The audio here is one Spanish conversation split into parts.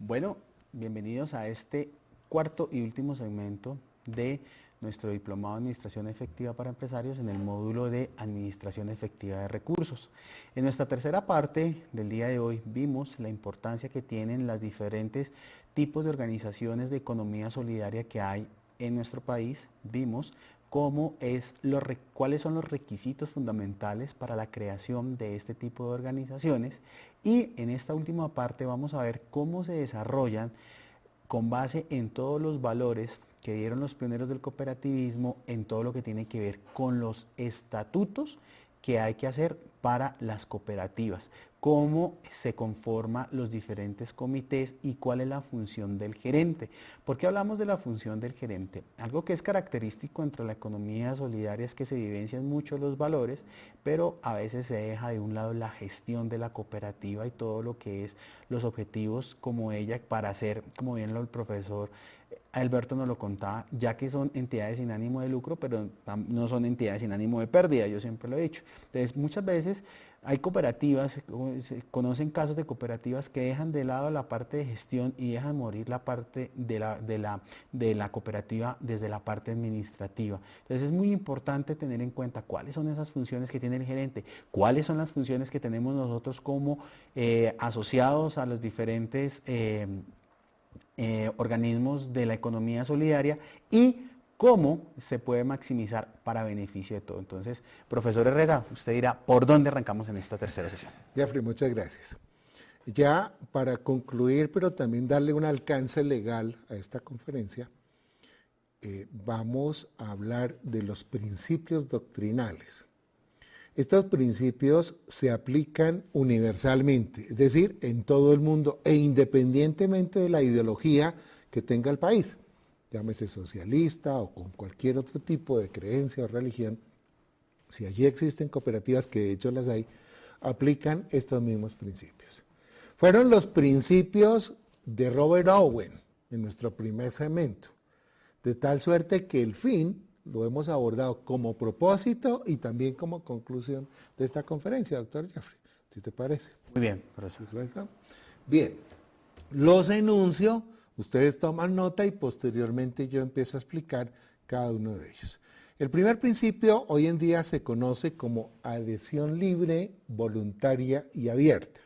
Bueno, bienvenidos a este cuarto y último segmento de nuestro Diplomado de Administración Efectiva para Empresarios en el módulo de Administración Efectiva de Recursos. En nuestra tercera parte del día de hoy vimos la importancia que tienen los diferentes tipos de organizaciones de economía solidaria que hay en nuestro país. Vimos cuáles son los requisitos fundamentales para la creación de este tipo de organizaciones, y en esta última parte vamos a ver cómo se desarrollan con base en todos los valores que dieron los pioneros del cooperativismo, en todo lo que tiene que ver con los estatutos que hay que hacer para las cooperativas, cómo se conforman los diferentes comités y cuál es la función del gerente. ¿Por qué hablamos de la función del gerente? Algo que es característico entre la economía solidaria es que se vivencian mucho los valores, pero a veces se deja de un lado la gestión de la cooperativa y todo lo que es los objetivos como ella para hacer, como bien el profesor Alberto nos lo contaba, ya que son entidades sin ánimo de lucro, pero no son entidades sin ánimo de pérdida, yo siempre lo he dicho. Entonces, muchas veces hay cooperativas, se conocen casos de cooperativas que dejan de lado la parte de gestión y dejan morir la parte de la cooperativa desde la parte administrativa. Entonces, es muy importante tener en cuenta cuáles son esas funciones que tiene el gerente, cuáles son las funciones que tenemos nosotros como asociados a los diferentes organismos de la economía solidaria y cómo se puede maximizar para beneficio de todo. Entonces, profesor Herrera, usted dirá, ¿por dónde arrancamos en esta tercera sesión? Jeffrey, muchas gracias. Ya para concluir, pero también darle un alcance legal a esta conferencia, vamos a hablar de los principios doctrinales. Estos principios se aplican universalmente, es decir, en todo el mundo e independientemente de la ideología que tenga el país, llámese socialista o con cualquier otro tipo de creencia o religión. Si allí existen cooperativas, que de hecho las hay, aplican estos mismos principios. Fueron los principios de Robert Owen en nuestro primer segmento, de tal suerte que el fin lo hemos abordado como propósito y también como conclusión de esta conferencia, doctor Jeffrey, ¿sí te parece? Muy bien, profesor. Bien, los enuncio, ustedes toman nota y posteriormente yo empiezo a explicar cada uno de ellos. El primer principio hoy en día se conoce como adhesión libre, voluntaria y abierta.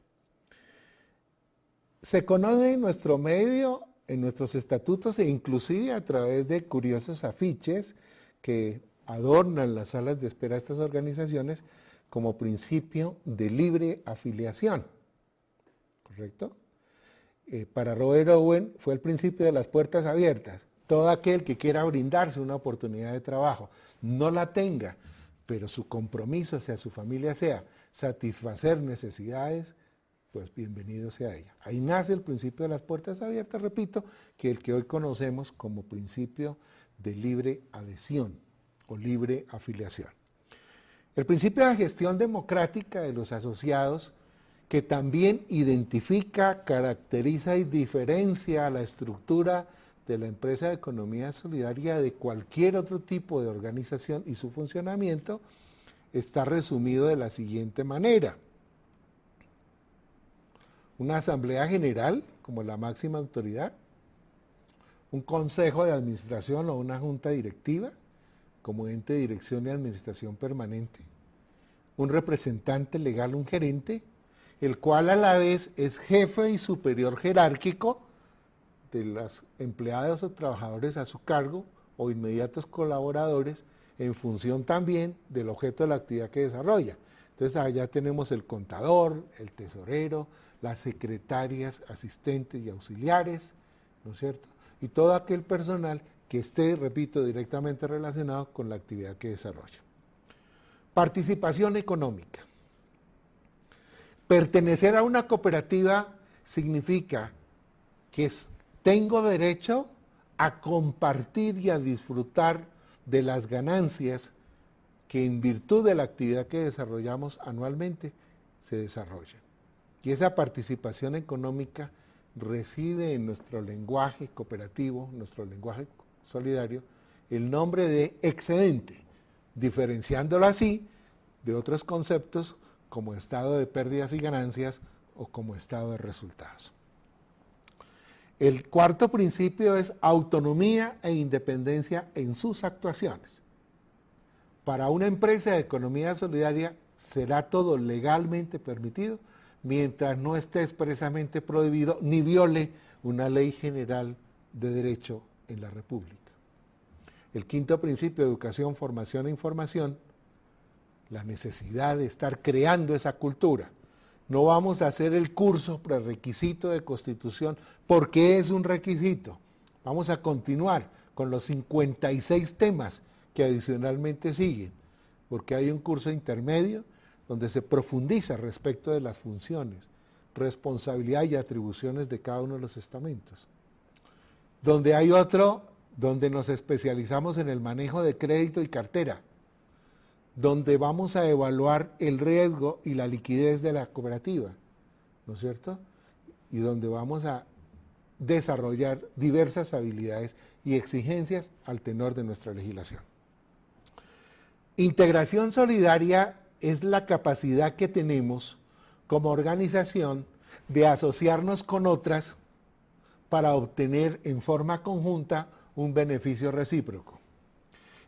Se conoce en nuestro medio, en nuestros estatutos e inclusive a través de curiosos afiches que adornan las salas de espera de estas organizaciones como principio de libre afiliación. ¿Correcto? Para Robert Owen fue el principio de las puertas abiertas. Todo aquel que quiera brindarse una oportunidad de trabajo, no la tenga, pero su compromiso hacia su familia sea satisfacer necesidades, pues bienvenido sea ella. Ahí nace el principio de las puertas abiertas, repito, que el que hoy conocemos como principio de libre adhesión o libre afiliación. El principio de gestión democrática de los asociados, que también identifica, caracteriza y diferencia la estructura de la empresa de economía solidaria de cualquier otro tipo de organización y su funcionamiento, está resumido de la siguiente manera. Una asamblea general como la máxima autoridad, un consejo de administración o una junta directiva como ente de dirección y administración permanente, un representante legal, un gerente, el cual a la vez es jefe y superior jerárquico de los empleados o trabajadores a su cargo o inmediatos colaboradores en función también del objeto de la actividad que desarrolla. Entonces allá tenemos el contador, el tesorero, las secretarias, asistentes y auxiliares, ¿no es cierto? Y todo aquel personal que esté, repito, directamente relacionado con la actividad que desarrolla. Participación económica. Pertenecer a una cooperativa significa que tengo derecho a compartir y a disfrutar de las ganancias que en virtud de la actividad que desarrollamos anualmente se desarrollan. Y esa participación económica recibe en nuestro lenguaje cooperativo, nuestro lenguaje solidario, el nombre de excedente, diferenciándolo así de otros conceptos como estado de pérdidas y ganancias o como estado de resultados. El cuarto principio es autonomía e independencia en sus actuaciones. Para una empresa de economía solidaria será todo legalmente permitido mientras no esté expresamente prohibido ni viole una ley general de derecho en la República. El quinto principio, educación, formación e información, la necesidad de estar creando esa cultura. No vamos a hacer el curso prerequisito de Constitución porque es un requisito. Vamos a continuar con los 56 temas que adicionalmente siguen, porque hay un curso intermedio donde se profundiza respecto de las funciones, responsabilidad y atribuciones de cada uno de los estamentos. Donde hay otro, donde nos especializamos en el manejo de crédito y cartera, donde vamos a evaluar el riesgo y la liquidez de la cooperativa, ¿no es cierto? Y donde vamos a desarrollar diversas habilidades y exigencias al tenor de nuestra legislación. Integración solidaria es la capacidad que tenemos como organización de asociarnos con otras para obtener en forma conjunta un beneficio recíproco.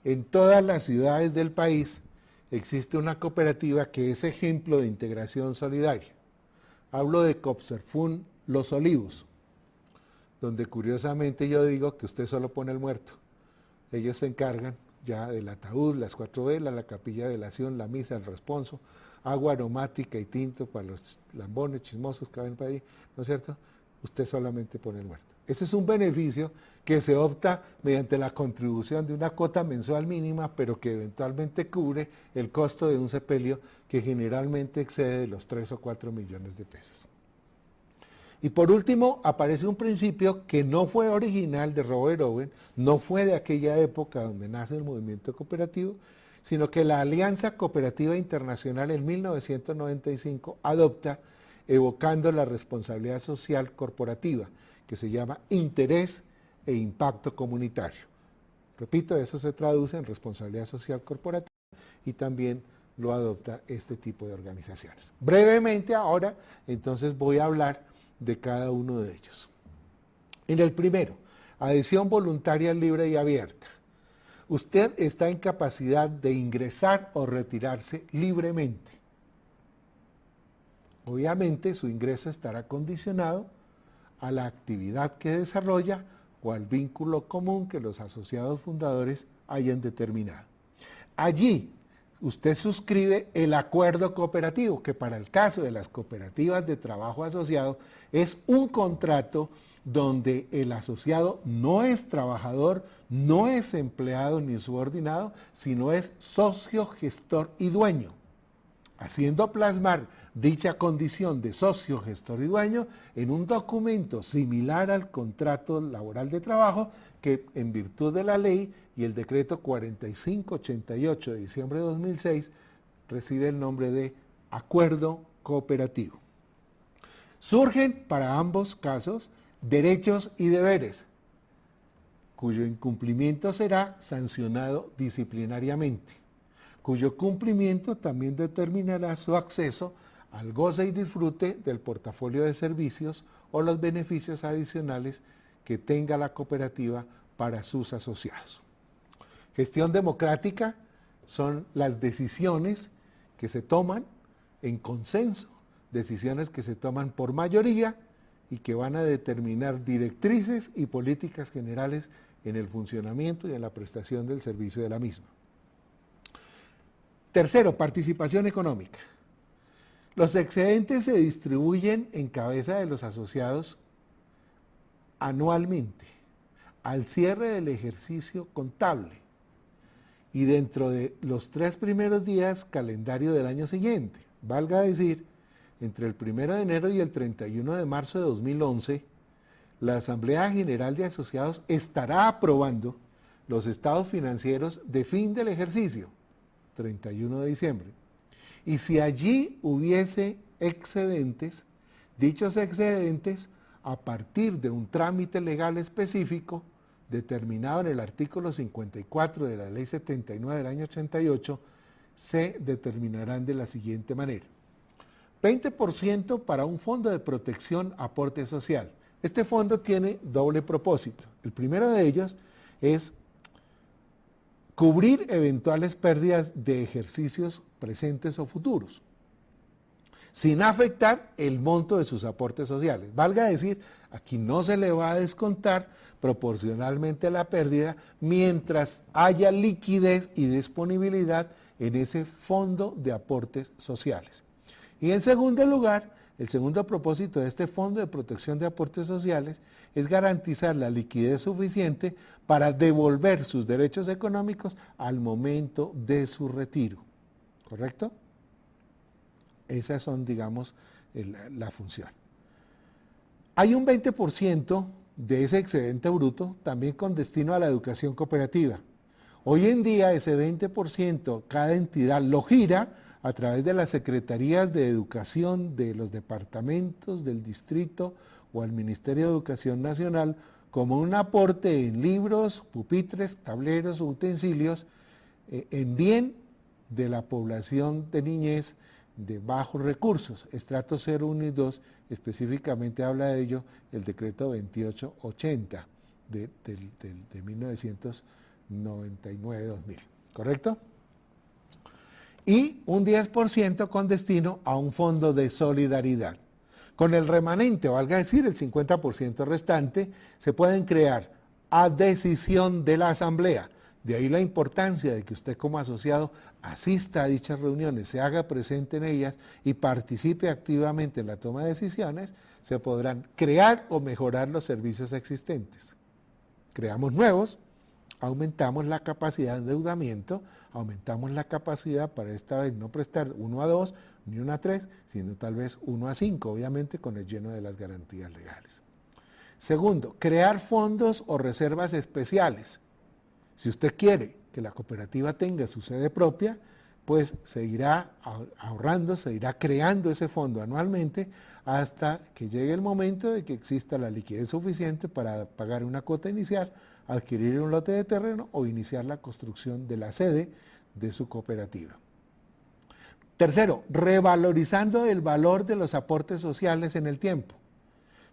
En todas las ciudades del país existe una cooperativa que es ejemplo de integración solidaria. Hablo de Copserfún Los Olivos, donde curiosamente yo digo que usted solo pone el muerto. Ellos se encargan ya del ataúd, las 4 velas, la capilla de velación, la misa, el responso, agua aromática y tinto para los lambones chismosos que ven para ahí, ¿no es cierto? Usted solamente pone el muerto. Ese es un beneficio que se opta mediante la contribución de una cuota mensual mínima, pero que eventualmente cubre el costo de un sepelio que generalmente excede de los 3 o 4 millones de pesos. Y por último, aparece un principio que no fue original de Robert Owen, no fue de aquella época donde nace el movimiento cooperativo, sino que la Alianza Cooperativa Internacional en 1995 adopta, evocando la responsabilidad social corporativa, que se llama interés e impacto comunitario. Repito, eso se traduce en responsabilidad social corporativa y también lo adopta este tipo de organizaciones. Brevemente ahora, entonces voy a hablar de cada uno de ellos. En el primero, adhesión voluntaria libre y abierta. Usted está en capacidad de ingresar o retirarse libremente. Obviamente su ingreso estará condicionado a la actividad que desarrolla o al vínculo común que los asociados fundadores hayan determinado. Allí usted suscribe el acuerdo cooperativo, que para el caso de las cooperativas de trabajo asociado es un contrato donde el asociado no es trabajador, no es empleado ni subordinado, sino es socio, gestor y dueño, haciendo plasmar dicha condición de socio, gestor y dueño en un documento similar al contrato laboral de trabajo que, en virtud de la ley y el decreto 4588 de diciembre de 2006, recibe el nombre de acuerdo cooperativo. Surgen para ambos casos derechos y deberes, cuyo incumplimiento será sancionado disciplinariamente, cuyo cumplimiento también determinará su acceso al goce y disfrute del portafolio de servicios o los beneficios adicionales que tenga la cooperativa para sus asociados. Gestión democrática son las decisiones que se toman en consenso, decisiones que se toman por mayoría y que van a determinar directrices y políticas generales en el funcionamiento y en la prestación del servicio de la misma. Tercero, participación económica. Los excedentes se distribuyen en cabeza de los asociados anualmente, al cierre del ejercicio contable y dentro de los 3 primeros días calendario del año siguiente. Valga decir, entre el 1 de enero y el 31 de marzo de 2011, la Asamblea General de Asociados estará aprobando los estados financieros de fin del ejercicio, 31 de diciembre. Y si allí hubiese excedentes, dichos excedentes, a partir de un trámite legal específico, determinado en el artículo 54 de la Ley 79 del año 88, se determinarán de la siguiente manera. 20% para un fondo de protección aporte social, Este fondo tiene doble propósito. El primero de ellos es cubrir eventuales pérdidas de ejercicios presentes o futuros, sin afectar el monto de sus aportes sociales. Valga decir, aquí no se le va a descontar proporcionalmente a la pérdida mientras haya liquidez y disponibilidad en ese fondo de aportes sociales. Y en segundo lugar, el segundo propósito de este Fondo de Protección de Aportes Sociales es garantizar la liquidez suficiente para devolver sus derechos económicos al momento de su retiro. ¿Correcto? Esas son, digamos, la función. Hay un 20% de ese excedente bruto también con destino a la educación cooperativa. Hoy en día ese 20% cada entidad lo gira a través de las secretarías de educación de los departamentos, del distrito o al Ministerio de Educación Nacional como un aporte en libros, pupitres, tableros, utensilios, en bien de la población de niñez de bajos recursos, estrato 0, 1 y 2, específicamente habla de ello el decreto 2880 de 1999-2000, ¿correcto? Y un 10% con destino a un fondo de solidaridad. Con el remanente, valga decir, el 50% restante, se pueden crear a decisión de la asamblea. De ahí la importancia de que usted como asociado asista a dichas reuniones, se haga presente en ellas y participe activamente en la toma de decisiones, se podrán crear o mejorar los servicios existentes. Creamos nuevos, aumentamos la capacidad de endeudamiento, aumentamos la capacidad para esta vez no prestar 1 a 2 ni 1 a 3, sino tal vez 1 a 5, obviamente con el lleno de las garantías legales. Segundo, crear fondos o reservas especiales. Si usted quiere que la cooperativa tenga su sede propia, pues se irá ahorrando, se irá creando ese fondo anualmente hasta que llegue el momento de que exista la liquidez suficiente para pagar una cuota inicial, adquirir un lote de terreno o iniciar la construcción de la sede de su cooperativa. Tercero, revalorizando el valor de los aportes sociales en el tiempo.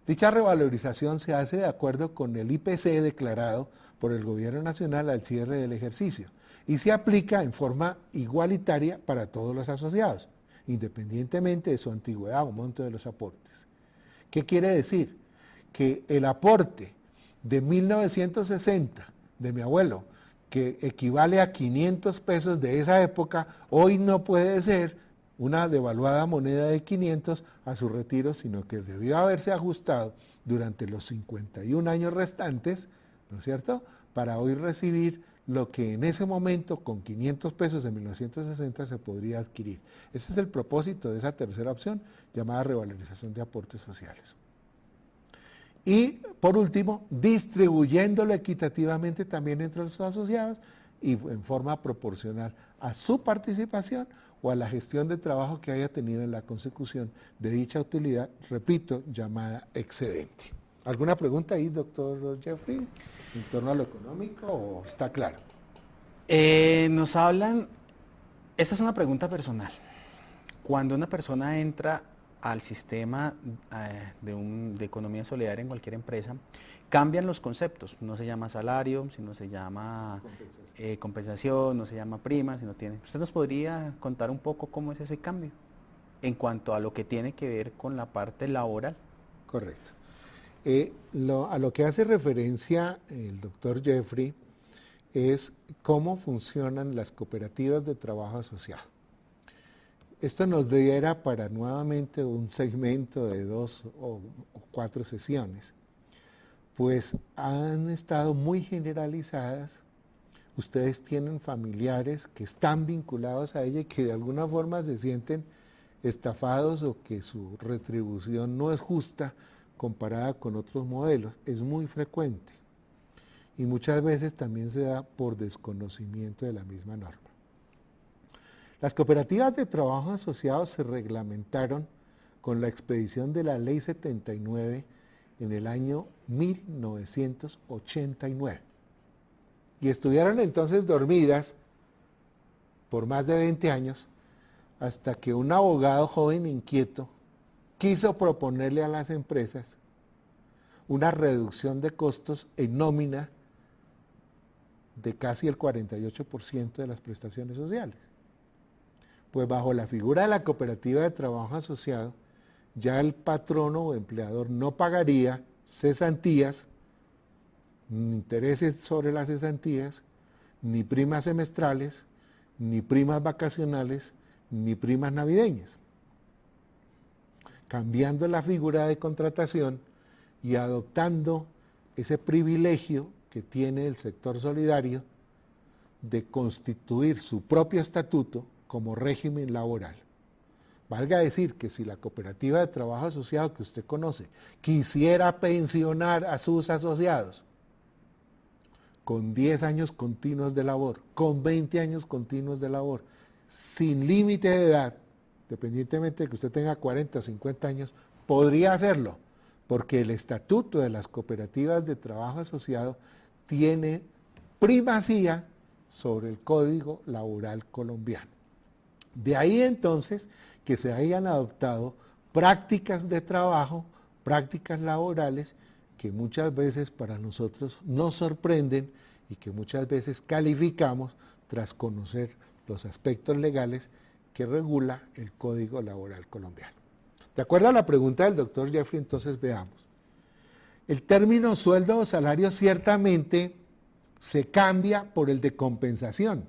Dicha revalorización se hace de acuerdo con el IPC declarado por el Gobierno Nacional al cierre del ejercicio y se aplica en forma igualitaria para todos los asociados, independientemente de su antigüedad o monto de los aportes. ¿Qué quiere decir? Que el aporte de 1960 de mi abuelo, que equivale a 500 pesos de esa época, hoy no puede ser una devaluada moneda de 500 a su retiro, sino que debió haberse ajustado durante los 51 años restantes, ¿no es cierto?, para hoy recibir lo que en ese momento con 500 pesos de 1960 se podría adquirir. Ese es el propósito de esa tercera opción, llamada revalorización de aportes sociales. Y por último, distribuyéndolo equitativamente también entre los asociados y en forma proporcional a su participación o a la gestión de trabajo que haya tenido en la consecución de dicha utilidad, repito, llamada excedente. ¿Alguna pregunta ahí, doctor Jeffrey, en torno a lo económico o está claro? Nos hablan, esta es una pregunta personal. Cuando una persona entra al sistema de economía solidaria en cualquier empresa, cambian los conceptos. No se llama salario, sino se llama compensación, no se llama prima, sino tiene. ¿Usted nos podría contar un poco cómo es ese cambio en cuanto a lo que tiene que ver con la parte laboral? Correcto. A lo que hace referencia el doctor Jeffrey es cómo funcionan las cooperativas de trabajo asociado. Esto nos diera para nuevamente un segmento de 2 o 4 sesiones, pues han estado muy generalizadas. Ustedes tienen familiares que están vinculados a ella y que de alguna forma se sienten estafados o que su retribución no es justa comparada con otros modelos. Es muy frecuente y muchas veces también se da por desconocimiento de la misma norma. Las cooperativas de trabajo asociados se reglamentaron con la expedición de la Ley 79 en el año 1989 y estuvieron entonces dormidas por más de 20 años hasta que un abogado joven inquieto quiso proponerle a las empresas una reducción de costos en nómina de casi el 48% de las prestaciones sociales. Pues bajo la figura de la cooperativa de trabajo asociado, ya el patrono o empleador no pagaría cesantías, ni intereses sobre las cesantías, ni primas semestrales, ni primas vacacionales, ni primas navideñas. Cambiando la figura de contratación y adoptando ese privilegio que tiene el sector solidario de constituir su propio estatuto como régimen laboral. Valga decir que si la cooperativa de trabajo asociado que usted conoce quisiera pensionar a sus asociados con 10 años continuos de labor, con 20 años continuos de labor, sin límite de edad, dependientemente de que usted tenga 40 o 50 años, podría hacerlo, porque el estatuto de las cooperativas de trabajo asociado tiene primacía sobre el Código Laboral colombiano. De ahí entonces que se hayan adoptado prácticas de trabajo, prácticas laborales, que muchas veces para nosotros nos sorprenden y que muchas veces calificamos tras conocer los aspectos legales que regula el Código Laboral colombiano. De acuerdo a la pregunta del doctor Jeffrey, entonces veamos. El término sueldo o salario ciertamente se cambia por el de compensación.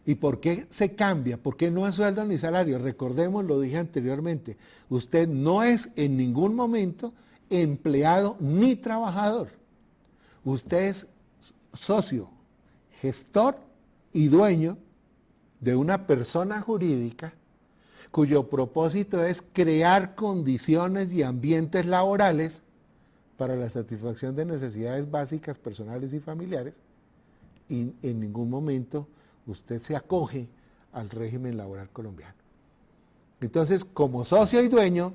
¿Y por qué se cambia? ¿Por qué no es sueldo ni salario? Recordemos, lo dije anteriormente, usted no es en ningún momento empleado ni trabajador. Usted es socio, gestor y dueño de una persona jurídica cuyo propósito es crear condiciones y ambientes laborales para la satisfacción de necesidades básicas personales y familiares, y en ningún momento usted se acoge al régimen laboral colombiano. Entonces, como socio y dueño,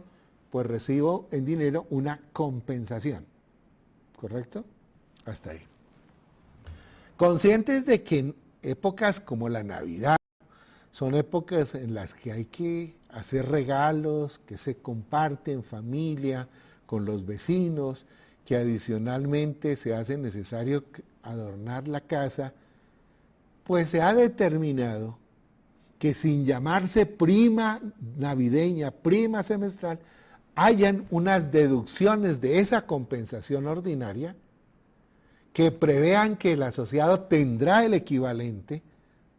pues recibo en dinero una compensación. ¿Correcto? Hasta ahí. Conscientes de que en épocas como la Navidad, son épocas en las que hay que hacer regalos, que se comparte en familia, con los vecinos, que adicionalmente se hace necesario adornar la casa, pues se ha determinado que sin llamarse prima navideña, prima semestral, hayan unas deducciones de esa compensación ordinaria que prevean que el asociado tendrá el equivalente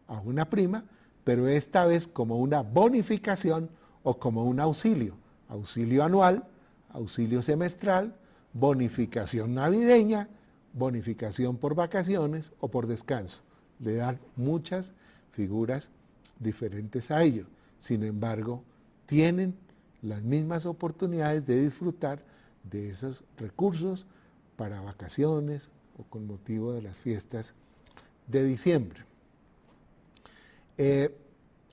a una prima, pero esta vez como una bonificación o como un auxilio, auxilio anual, auxilio semestral, bonificación navideña, bonificación por vacaciones o por descanso. Le dan muchas figuras diferentes a ello. Sin embargo, tienen las mismas oportunidades de disfrutar de esos recursos para vacaciones o con motivo de las fiestas de diciembre.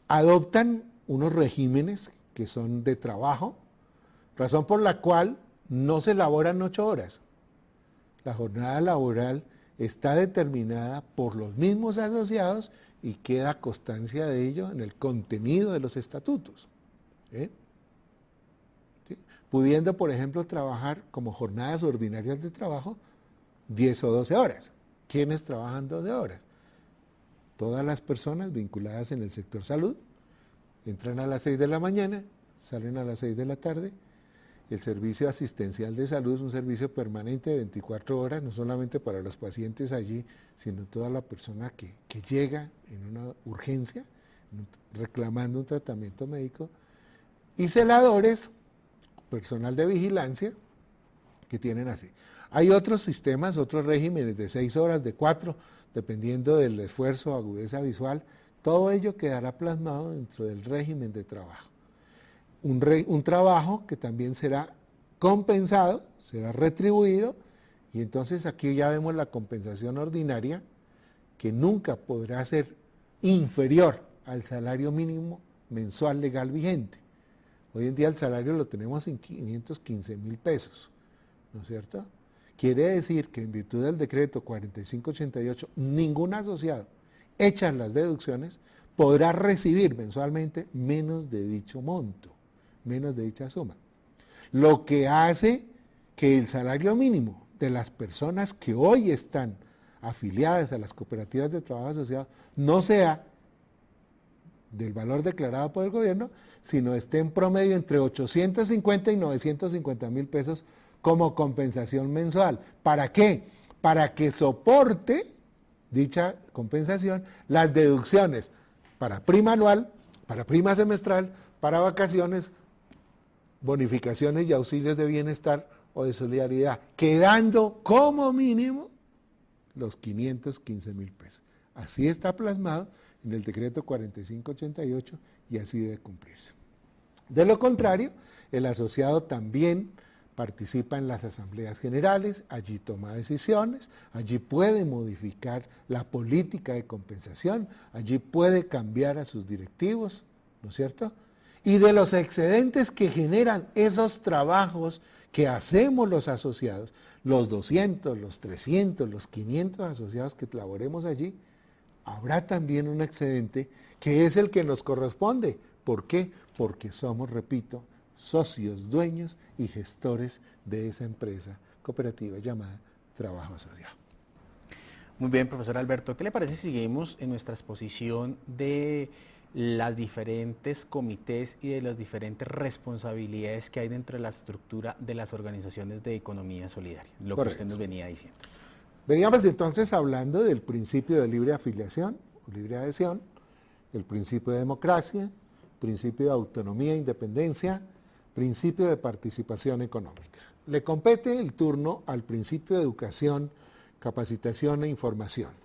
Adoptan unos regímenes que son de trabajo, razón por la cual no se laboran 8 horas. La jornada laboral está determinada por los mismos asociados y queda constancia de ello en el contenido de los estatutos. ¿Sí? Pudiendo, por ejemplo, trabajar como jornadas ordinarias de trabajo 10 o 12 horas. ¿Quiénes trabajan 12 horas? Todas las personas vinculadas en el sector salud, entran a las 6 de la mañana, salen a las 6 de la tarde. El servicio asistencial de salud es un servicio permanente de 24 horas, no solamente para los pacientes allí, sino toda la persona que llega en una urgencia, reclamando un tratamiento médico. Y celadores, personal de vigilancia, que tienen así. Hay otros sistemas, otros regímenes de 6 horas, de 4, dependiendo del esfuerzo o agudeza visual. Todo ello quedará plasmado dentro del régimen de trabajo. Un trabajo que también será compensado, será retribuido, y entonces aquí ya vemos la compensación ordinaria, que nunca podrá ser inferior al salario mínimo mensual legal vigente. Hoy en día el salario lo tenemos en 515.000 pesos, ¿no es cierto? Quiere decir que en virtud del decreto 4588, ningún asociado, hechas las deducciones, podrá recibir mensualmente menos de dicho monto, menos de dicha suma. Lo que hace que el salario mínimo de las personas que hoy están afiliadas a las cooperativas de trabajo asociado no sea del valor declarado por el gobierno, sino esté en promedio entre 850 y 950 mil pesos como compensación mensual. ¿Para qué? Para que soporte dicha compensación las deducciones para prima anual, para prima semestral, para vacaciones, bonificaciones y auxilios de bienestar o de solidaridad, quedando como mínimo los 515 mil pesos. Así está plasmado en el decreto 4588 y así debe cumplirse. De lo contrario, el asociado también participa en las asambleas generales, allí toma decisiones, allí puede modificar la política de compensación, allí puede cambiar a sus directivos, ¿no es cierto? Y de los excedentes que generan esos trabajos que hacemos los asociados, los 200, los 300, los 500 asociados que laboremos allí, habrá también un excedente que es el que nos corresponde. ¿Por qué? Porque somos, repito, socios, dueños y gestores de esa empresa cooperativa llamada Trabajo Asociado. Muy bien, profesor Alberto, ¿qué le parece si seguimos en nuestra exposición de las diferentes comités y de las diferentes responsabilidades que hay dentro de la estructura de las organizaciones de economía solidaria? Lo Correcto. que usted nos venía diciendo. Veníamos entonces hablando del principio de libre afiliación, libre adhesión, el principio de democracia, principio de autonomía e independencia, principio de participación económica. Le compete el turno al principio de educación, capacitación e información.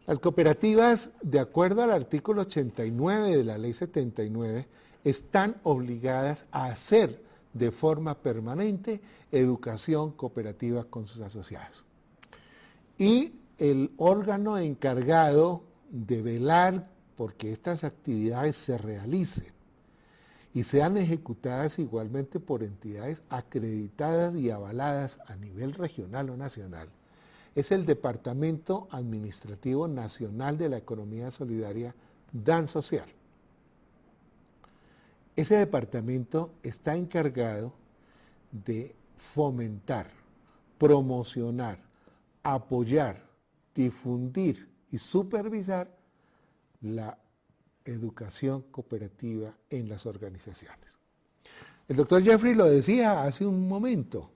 Las cooperativas, de acuerdo al artículo 89 de la Ley 79, están obligadas a hacer de forma permanente educación cooperativa con sus asociados. Y el órgano encargado de velar porque estas actividades se realicen y sean ejecutadas igualmente por entidades acreditadas y avaladas a nivel regional o nacional, es el Departamento Administrativo Nacional de la Economía Solidaria, DAN Social. Ese departamento está encargado de fomentar, promocionar, apoyar, difundir y supervisar la educación cooperativa en las organizaciones. El doctor Jeffrey lo decía hace un momento,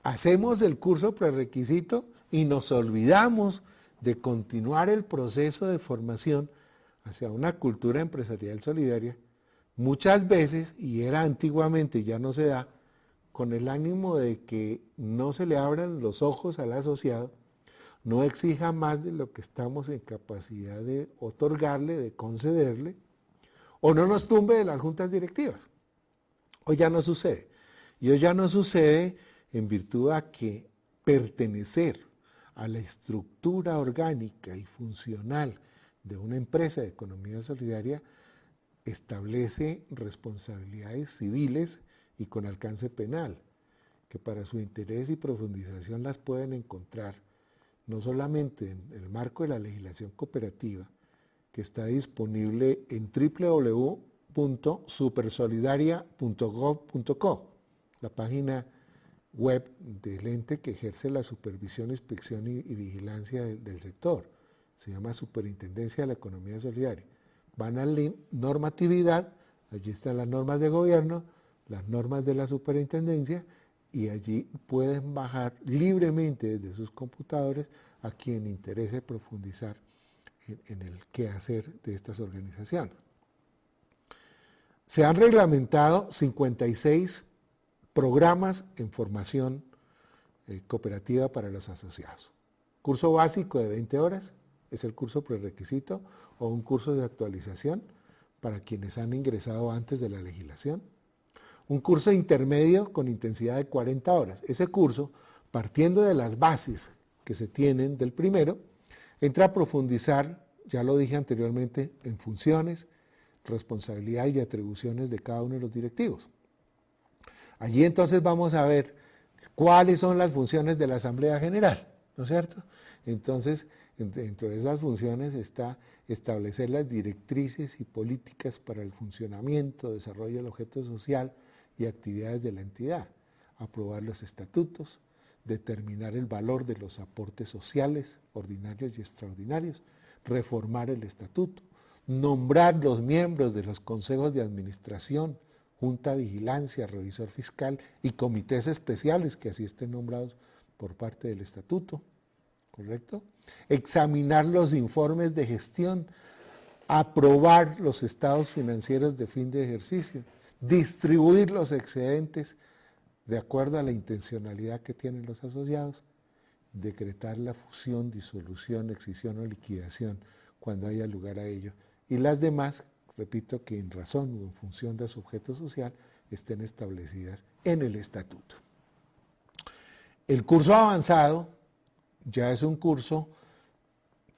hacemos el curso prerequisito y nos olvidamos de continuar el proceso de formación hacia una cultura empresarial solidaria, muchas veces, y era antiguamente, ya no se da, con el ánimo de que no se le abran los ojos al asociado, no exija más de lo que estamos en capacidad de otorgarle, de concederle, o no nos tumbe de las juntas directivas. Hoy ya no sucede. Y hoy ya no sucede en virtud a que pertenecer a la estructura orgánica y funcional de una empresa de economía solidaria establece responsabilidades civiles y con alcance penal, que para su interés y profundización las pueden encontrar no solamente en el marco de la legislación cooperativa, que está disponible en www.supersolidaria.gov.co, la página web del ente que ejerce la supervisión, inspección y vigilancia del sector. Se llama Superintendencia de la Economía Solidaria. Van al link normatividad, allí están las normas de gobierno, las normas de la superintendencia, y allí pueden bajar libremente desde sus computadores a quien interese profundizar en el quehacer de estas organizaciones. Se han reglamentado 56 programas en formación cooperativa para los asociados. Curso básico de 20 horas es el curso prerequisito, o un curso de actualización para quienes han ingresado antes de la legislación. Un curso intermedio con intensidad de 40 horas. Ese curso, partiendo de las bases que se tienen del primero, entra a profundizar, ya lo dije anteriormente, en funciones, responsabilidades y atribuciones de cada uno de los directivos. Allí entonces vamos a ver cuáles son las funciones de la Asamblea General, ¿no es cierto? Entonces, dentro de esas funciones está establecer las directrices y políticas para el funcionamiento, desarrollo del objeto social y actividades de la entidad. aprobar los estatutos, determinar el valor de los aportes sociales, ordinarios y extraordinarios, reformar el estatuto, nombrar los miembros de los consejos de administración, junta de vigilancia, revisor fiscal y comités especiales que así estén nombrados por parte del estatuto, ¿correcto? Examinar los informes de gestión, aprobar los estados financieros de fin de ejercicio, distribuir los excedentes de acuerdo a la intencionalidad que tienen los asociados, decretar la fusión, disolución, escisión o liquidación cuando haya lugar a ello, y las demás, repito, que en razón o en función de su objeto social estén establecidas en el estatuto. El curso avanzado ya es un curso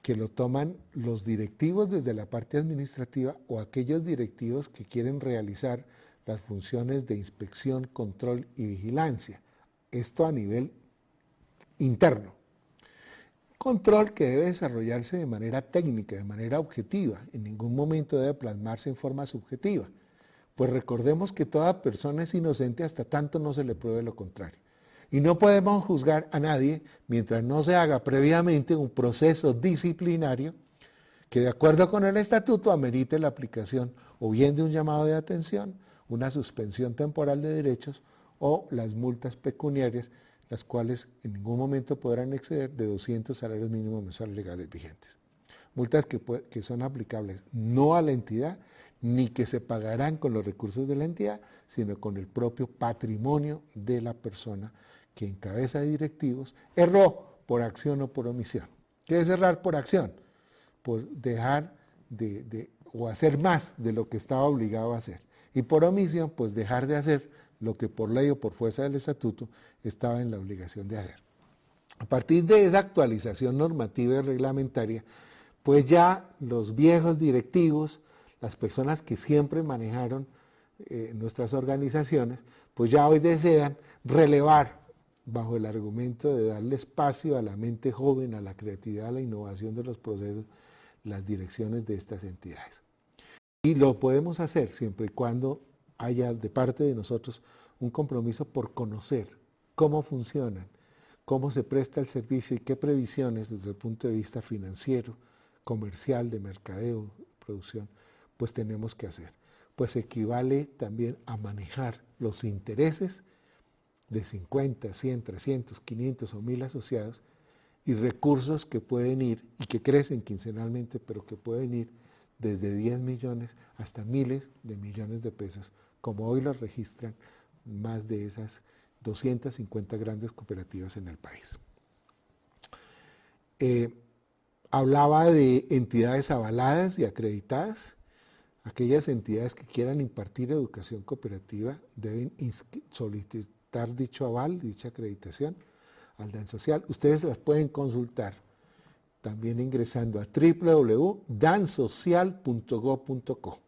que lo toman los directivos desde la parte administrativa o aquellos directivos que quieren realizar las funciones de inspección, control y vigilancia. Esto a nivel interno. Control que debe desarrollarse de manera técnica, de manera objetiva. En ningún momento debe plasmarse en forma subjetiva. Pues recordemos que toda persona es inocente hasta tanto no se le pruebe lo contrario. Y no podemos juzgar a nadie mientras no se haga previamente un proceso disciplinario que de acuerdo con el estatuto amerite la aplicación o bien de un llamado de atención, una suspensión temporal de derechos o las multas pecuniarias, las cuales en ningún momento podrán exceder de 200 salarios mínimos mensuales legales vigentes. Multas que son aplicables no a la entidad, ni que se pagarán con los recursos de la entidad, sino con el propio patrimonio de la persona que en cabeza de directivos erró por acción o por omisión. ¿Qué es errar por acción? Por dejar o hacer más de lo que estaba obligado a hacer. Y por omisión, pues dejar de hacer lo que por ley o por fuerza del estatuto estaba en la obligación de hacer. A partir de esa actualización normativa y reglamentaria, pues ya los viejos directivos, las personas que siempre manejaron nuestras organizaciones, pues ya hoy desean relevar bajo el argumento de darle espacio a la mente joven, a la creatividad, a la innovación de los procesos, las direcciones de estas entidades. Y lo podemos hacer siempre y cuando haya de parte de nosotros un compromiso por conocer cómo funcionan, cómo se presta el servicio y qué previsiones desde el punto de vista financiero, comercial, de mercadeo, producción, pues tenemos que hacer. Pues equivale también a manejar los intereses de 50, 100, 300, 500 o 1000 asociados y recursos que pueden ir y que crecen quincenalmente, pero que pueden ir desde 10 millones hasta miles de millones de pesos, como hoy los registran más de esas 250 grandes cooperativas en el país. Hablaba de entidades avaladas y acreditadas. Aquellas entidades que quieran impartir educación cooperativa deben solicitar dicho aval, dicha acreditación al DAN Social. Ustedes las pueden consultar también ingresando a www.dansocial.gov.co.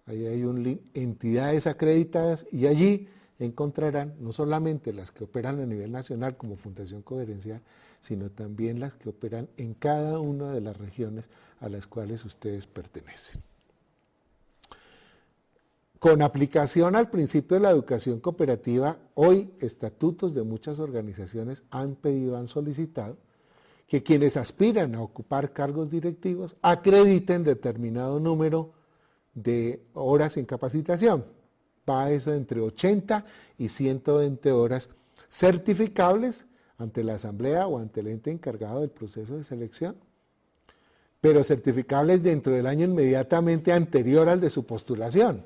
Ahí hay un link, entidades acreditadas, y allí encontrarán no solamente las que operan a nivel nacional como Fundación Coherencial, sino también las que operan en cada una de las regiones a las cuales ustedes pertenecen. Con aplicación al principio de la educación cooperativa, hoy estatutos de muchas organizaciones han solicitado que quienes aspiran a ocupar cargos directivos acrediten determinado número de horas en capacitación. Va eso entre 80 y 120 horas certificables ante la asamblea o ante el ente encargado del proceso de selección, pero certificables dentro del año inmediatamente anterior al de su postulación,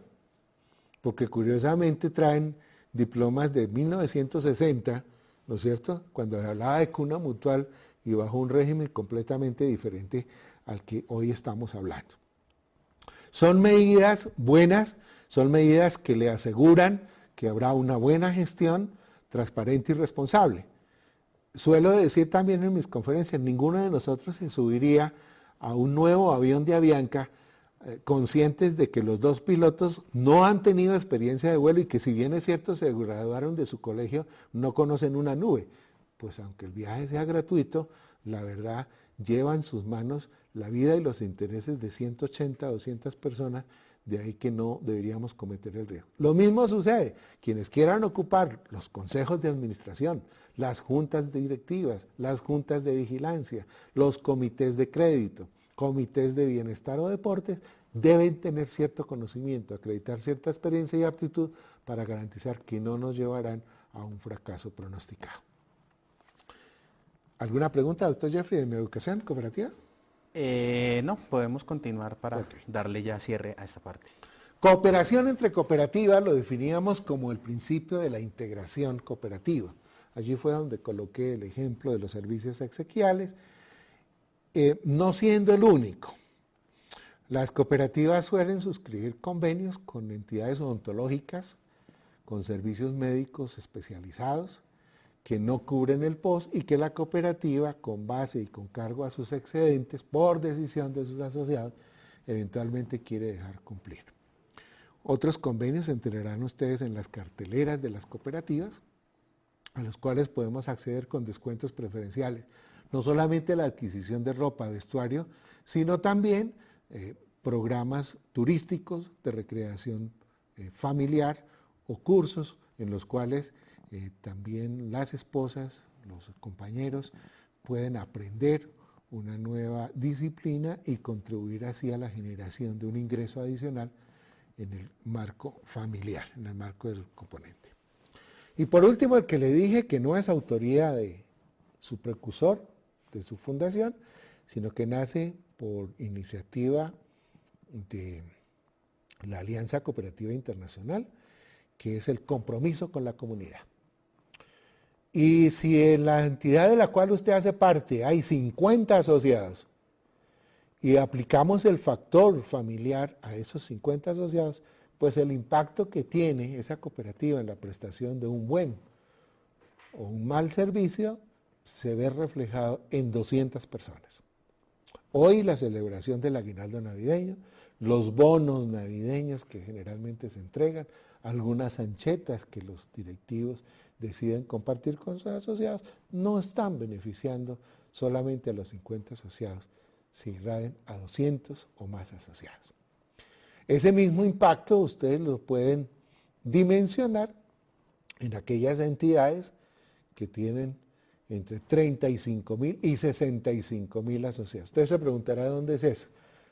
porque curiosamente traen diplomas de 1960, ¿no es cierto?, cuando se hablaba de cuna mutual y bajo un régimen completamente diferente al que hoy estamos hablando. Son medidas buenas, son medidas que le aseguran que habrá una buena gestión transparente y responsable. Suelo decir también en mis conferencias, ninguno de nosotros se subiría a un nuevo avión de Avianca conscientes de que los dos pilotos no han tenido experiencia de vuelo y que si bien es cierto se graduaron de su colegio, no conocen una nube. Pues aunque el viaje sea gratuito, la verdad lleva en sus manos la vida y los intereses de 180 o 200 personas De ahí que no deberíamos cometer el riesgo. Lo mismo sucede, quienes quieran ocupar los consejos de administración, las juntas directivas, las juntas de vigilancia, los comités de crédito, comités de bienestar o deportes, deben tener cierto conocimiento, acreditar cierta experiencia y aptitud para garantizar que no nos llevarán a un fracaso pronosticado. ¿Alguna pregunta, doctor Jeffrey, en educación cooperativa? No, podemos continuar para darle ya cierre a esta parte. Cooperación entre cooperativas lo definíamos como el principio de la integración cooperativa. Allí fue donde coloqué el ejemplo de los servicios exequiales, no siendo el único. Las cooperativas suelen suscribir convenios con entidades odontológicas, con servicios médicos especializados, que no cubren el POS y que la cooperativa, con base y con cargo a sus excedentes, por decisión de sus asociados, eventualmente quiere dejar cumplir. Otros convenios se enterarán ustedes en las carteleras de las cooperativas, a los cuales podemos acceder con descuentos preferenciales, no solamente la adquisición de ropa, vestuario, sino también programas turísticos de recreación familiar o cursos en los cuales también las esposas, los compañeros pueden aprender una nueva disciplina y contribuir así a la generación de un ingreso adicional en el marco familiar, en el marco del componente. Y por último, el que le dije que no es autoría de su precursor, de su fundación, sino que nace por iniciativa de la Alianza Cooperativa Internacional, que es el compromiso con la comunidad. Y si en la entidad de la cual usted hace parte hay 50 asociados y aplicamos el factor familiar a esos 50 asociados, pues el impacto que tiene esa cooperativa en la prestación de un buen o un mal servicio se ve reflejado en 200 personas. Hoy la celebración del aguinaldo navideño, los bonos navideños que generalmente se entregan, algunas anchetas que los directivos deciden compartir con sus asociados, no están beneficiando solamente a los 50 asociados, si irradian a 200 o más asociados. Ese mismo impacto ustedes lo pueden dimensionar en aquellas entidades que tienen entre 35.000 y 65.000 asociados. Usted se preguntará dónde es eso.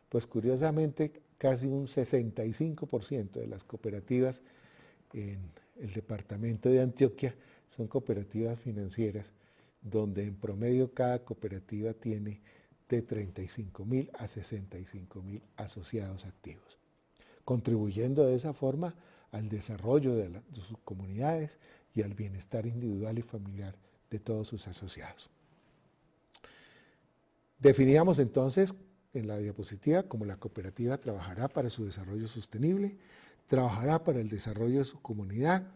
Pues curiosamente casi un 65% de las cooperativas en el departamento de Antioquia son cooperativas financieras donde en promedio cada cooperativa tiene de 35.000 a 65.000 asociados activos, contribuyendo de esa forma al desarrollo de sus comunidades y al bienestar individual y familiar de todos sus asociados. Definíamos entonces en la diapositiva cómo la cooperativa trabajará para su desarrollo sostenible, trabajará para el desarrollo de su comunidad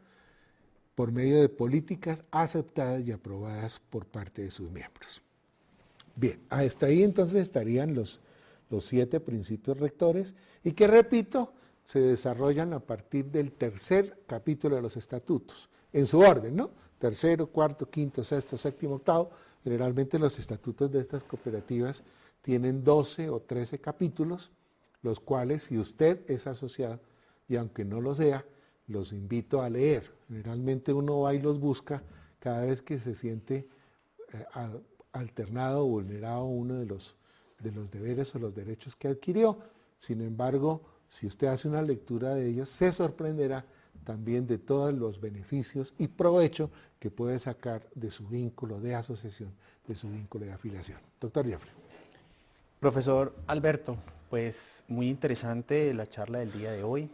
por medio de políticas aceptadas y aprobadas por parte de sus miembros. Bien, hasta ahí entonces estarían los 7 principios rectores y que, repito, se desarrollan a partir del tercer capítulo de los estatutos, en su orden, ¿no? Tercero, cuarto, quinto, sexto, séptimo, octavo. Generalmente los estatutos de estas cooperativas tienen 12 o 13 capítulos, los cuales, si usted es asociado, y aunque no lo sea, los invito a leer. Generalmente uno va y los busca cada vez que se siente alternado o vulnerado uno de los deberes o los derechos que adquirió. Sin embargo, si usted hace una lectura de ellos, se sorprenderá también de todos los beneficios y provecho que puede sacar de su vínculo de asociación, de su vínculo de afiliación. Doctor Jeffrey. Profesor Alberto, pues muy interesante la charla del día de hoy,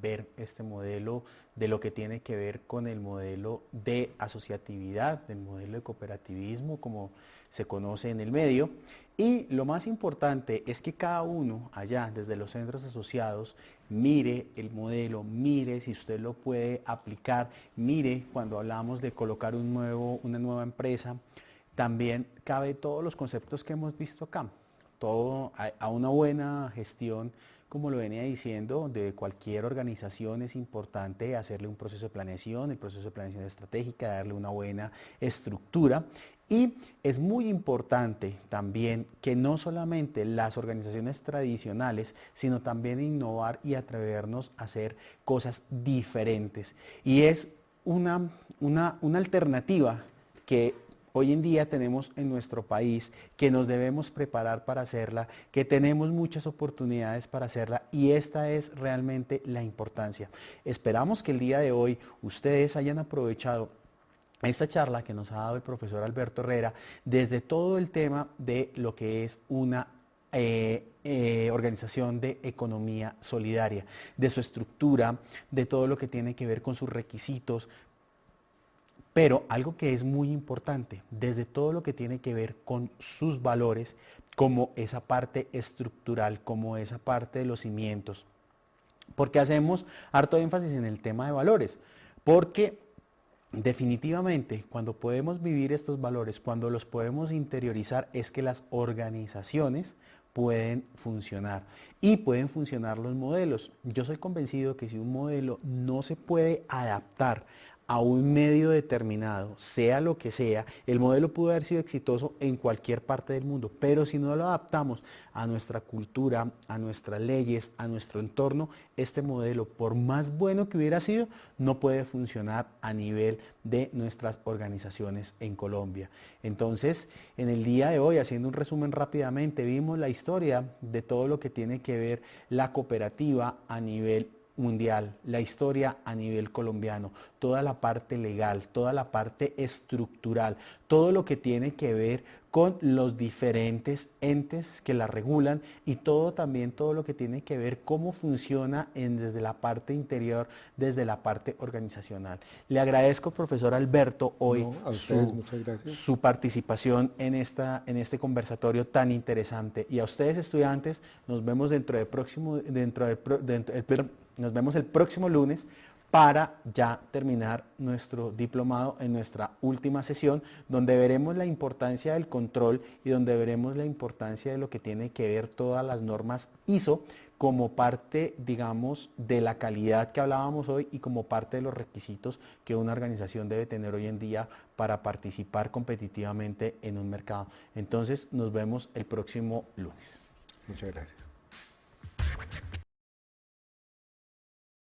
ver este modelo de lo que tiene que ver con el modelo de asociatividad, del modelo de cooperativismo como se conoce en el medio. Y lo más importante es que cada uno allá, desde los centros asociados, mire el modelo, mire si usted lo puede aplicar, mire cuando hablamos de colocar una nueva empresa, también cabe todos los conceptos que hemos visto acá. Todo a una buena gestión como lo venía diciendo, de cualquier organización es importante hacerle un proceso de planeación, el proceso de planeación estratégica, darle una buena estructura. Y es muy importante también que no solamente las organizaciones tradicionales, sino también innovar y atrevernos a hacer cosas diferentes. Y es una alternativa que hoy en día tenemos en nuestro país, que nos debemos preparar para hacerla, que tenemos muchas oportunidades para hacerla y esta es realmente la importancia. Esperamos que el día de hoy ustedes hayan aprovechado esta charla que nos ha dado el profesor Alberto Herrera desde todo el tema de lo que es una organización de economía solidaria, de su estructura, de todo lo que tiene que ver con sus requisitos, pero algo que es muy importante, desde todo lo que tiene que ver con sus valores, como esa parte estructural, como esa parte de los cimientos. ¿Por qué hacemos harto énfasis en el tema de valores? Porque definitivamente, cuando podemos vivir estos valores, cuando los podemos interiorizar, es que las organizaciones pueden funcionar y pueden funcionar los modelos. Yo soy convencido que si un modelo no se puede adaptar a un medio determinado, sea lo que sea, el modelo pudo haber sido exitoso en cualquier parte del mundo, pero si no lo adaptamos a nuestra cultura, a nuestras leyes, a nuestro entorno, este modelo, por más bueno que hubiera sido, no puede funcionar a nivel de nuestras organizaciones en Colombia. Entonces, en el día de hoy, haciendo un resumen rápidamente, vimos la historia de todo lo que tiene que ver la cooperativa a nivel mundial, la historia a nivel colombiano, toda la parte legal, toda la parte estructural, todo lo que tiene que ver con los diferentes entes que la regulan y todo lo que tiene que ver cómo funciona desde la parte interior, desde la parte organizacional. Le agradezco, profesor Alberto, hoy A ustedes, muchas gracias. su participación en este conversatorio tan interesante. Y a ustedes, estudiantes, nos vemos nos vemos el próximo lunes para ya terminar nuestro diplomado en nuestra última sesión, donde veremos la importancia del control y donde veremos la importancia de lo que tiene que ver todas las normas ISO como parte, digamos, de la calidad que hablábamos hoy y como parte de los requisitos que una organización debe tener hoy en día para participar competitivamente en un mercado. Entonces, nos vemos el próximo lunes. Muchas gracias.